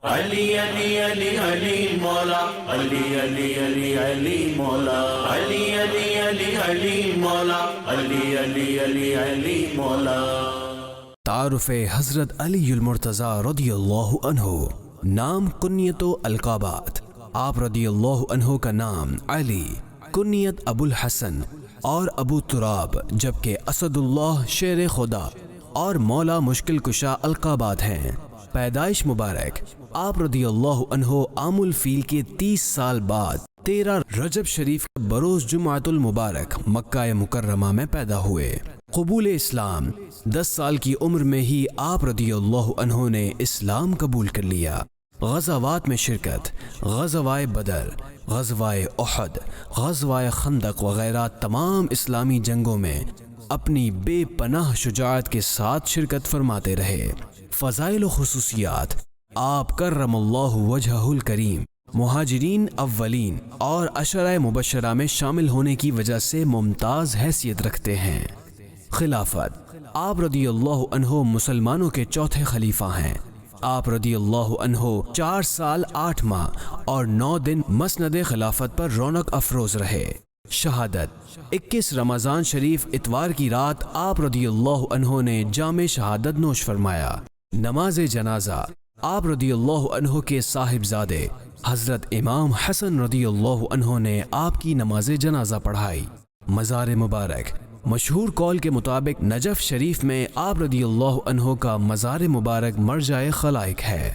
علی علی علی علی مولا، علی علی علی علی مولا، علی علی علی علی مولا، علی علی علی علی مولا۔ تعارف حضرت علی المرتضیٰ رضی اللہ عنہ، نام، کنیت و القابات۔ آپ رضی اللہ عنہ کا نام علی، کنیت ابو الحسن اور ابو تراب، جبکہ اسد اللہ، شیر خدا اور مولا مشکل کشا القابات ہیں۔ پیدائش مبارک آپ رضی اللہ عنہ عام الفیل کے 30 سال بعد 13 رجب شریف بروز جمعۃ المبارک مکہ مکرمہ میں پیدا ہوئے۔ قبول اسلام 10 سال کی عمر میں ہی آپ رضی اللہ عنہ نے اسلام قبول کر لیا۔ غزوات میں شرکت، غزوہ بدر، غزوہ احد، غزوہ خندق وغیرہ تمام اسلامی جنگوں میں اپنی بے پناہ شجاعت کے ساتھ شرکت فرماتے رہے۔ فضائل و خصوصیات: آپ کرم اللہ وجہہ الکریم مہاجرین اولین اور عشرہ مبشرہ میں شامل ہونے کی وجہ سے ممتاز حیثیت رکھتے ہیں۔ خلافت: آپ رضی اللہ عنہ مسلمانوں کے چوتھے خلیفہ ہیں۔ آپ رضی اللہ عنہ 4 سال 8 ماہ اور 9 دن مسند خلافت پر رونق افروز رہے۔ شہادت: 21 رمضان شریف اتوار کی رات آپ رضی اللہ عنہ نے جام شہادت نوش فرمایا۔ نماز جنازہ: آپ رضی اللہ عنہ کے صاحبزادے حضرت امام حسن رضی اللہ عنہ نے آپ کی نماز جنازہ پڑھائی۔ مزار مبارک: مشہور قول کے مطابق نجف شریف میں آپ رضی اللہ عنہ کا مزار مبارک مرجع خلائق ہے۔